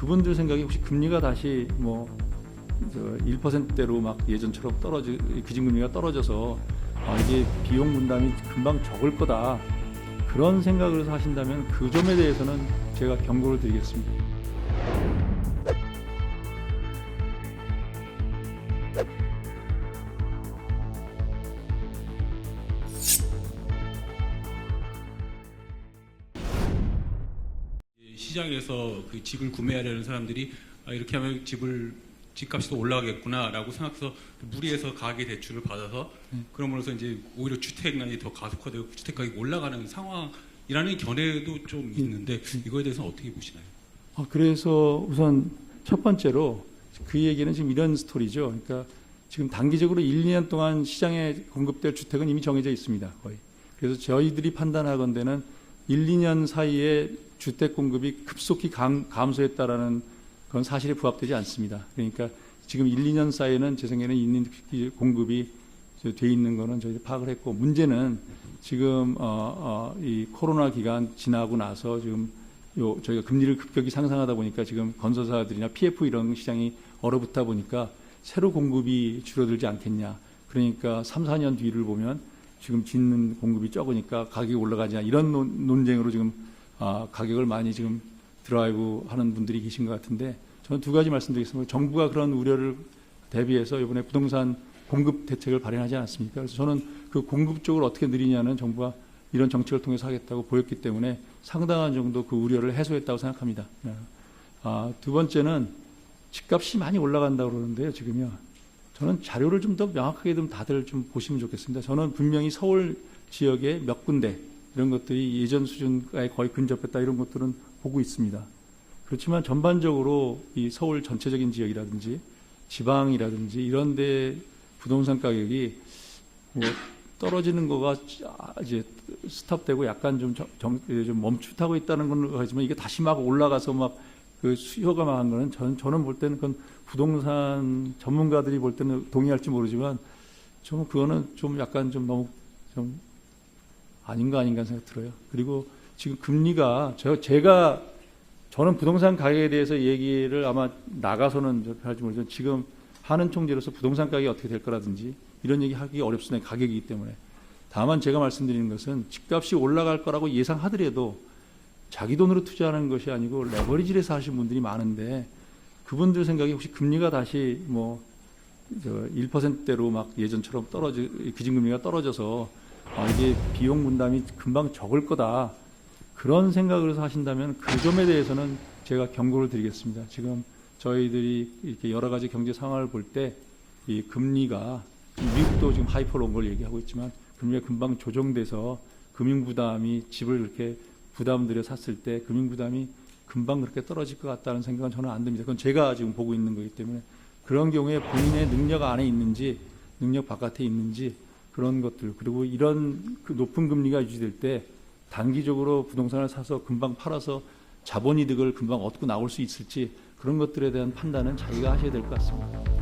그분들 생각이 혹시 금리가 다시 뭐 1%대로 막 예전처럼 기준금리가 떨어져서 이게 비용 분담이 금방 적을 거다, 그런 생각을 해서 하신다면 그 점에 대해서는 제가 경고를 드리겠습니다. 시장에서 그 집을 구매하려는 사람들이 이렇게 하면 집값이 더 올라가겠구나라고 생각해서 무리해서 가계 대출을 받아서 그럼으로써 이제 오히려 주택난이 더 가속화되고 주택 가격이 올라가는 상황이라는 견해도 좀 있는데 이거에 대해서는 어떻게 보시나요? 그래서 우선 첫 번째로 그 얘기는 지금 이런 스토리죠. 그러니까 지금 단기적으로 1, 2년 동안 시장에 공급될 주택은 이미 정해져 있습니다. 거의. 그래서 저희들이 판단하건대는 1, 2년 사이에 주택 공급이 급속히 감소했다라는 그건 사실에 부합되지 않습니다. 그러니까 지금 1, 2년 사이에는 제 생각에는 있는 공급이 돼 있는 거는 저희가 파악을 했고, 문제는 지금 이 코로나 기간 지나고 나서 지금 저희가 금리를 급격히 상상하다 보니까 지금 건설사들이나 PF 이런 시장이 얼어붙다 보니까 새로 공급이 줄어들지 않겠냐. 그러니까 3, 4년 뒤를 보면 지금 짓는 공급이 적으니까 가격이 올라가지 않냐, 이런 논쟁으로 지금 가격을 많이 지금 드라이브 하는 분들이 계신 것 같은데, 저는 두 가지 말씀드리겠습니다. 정부가 그런 우려를 대비해서 이번에 부동산 공급 대책을 발행하지 않았습니까? 그래서 저는 그 공급 쪽을 어떻게 늘리냐는 정부가 이런 정책을 통해서 하겠다고 보였기 때문에 상당한 정도 그 우려를 해소했다고 생각합니다. 두 번째는 집값이 많이 올라간다고 그러는데요, 지금요. 저는 자료를 좀 더 명확하게 좀 다들 좀 보시면 좋겠습니다. 저는 분명히 서울 지역에 몇 군데 이런 것들이 예전 수준에 거의 근접했다, 이런 것들은 보고 있습니다. 그렇지만 전반적으로 이 서울 전체적인 지역이라든지 지방이라든지 이런 데 부동산 가격이 뭐 떨어지는 거가 이제 스탑되고 약간 좀 멈칫하고 있다는 건 하지만 이게 다시 막 올라가서 막 그 수요가 망한 거는 저는 볼 때는 그건 부동산 전문가들이 볼 때는 동의할지 모르지만 좀 그거는 좀 약간 좀 너무 좀 아닌가 생각 들어요. 그리고 지금 금리가 저는 부동산 가격에 대해서 얘기를 아마 나가서는 할지 모르지만 지금 하는 총재로서 부동산 가격이 어떻게 될 거라든지 이런 얘기 하기 어렵습니다. 가격이기 때문에. 다만 제가 말씀드리는 것은 집값이 올라갈 거라고 예상하더라도 자기 돈으로 투자하는 것이 아니고 레버리지를 해서 하시는 분들이 많은데, 그분들 생각이 혹시 금리가 다시 1%대로 막 예전처럼 기준금리가 떨어져서 이게 비용 분담이 금방 적을 거다, 그런 생각을 해서 하신다면 그 점에 대해서는 제가 경고를 드리겠습니다. 지금 저희들이 이렇게 여러 가지 경제 상황을 볼 때 이 금리가, 미국도 지금 하이퍼로 온 걸 얘기하고 있지만 금리가 금방 조정돼서 금융 부담이, 집을 이렇게 부담 들여 샀을 때 금융 부담이 금방 그렇게 떨어질 것 같다는 생각은 저는 안 듭니다. 그건 제가 지금 보고 있는 거기 때문에 그런 경우에 본인의 능력 안에 있는지 능력 바깥에 있는지 그런 것들, 그리고 이런 그 높은 금리가 유지될 때 단기적으로 부동산을 사서 금방 팔아서 자본이득을 금방 얻고 나올 수 있을지, 그런 것들에 대한 판단은 자기가 하셔야 될 것 같습니다.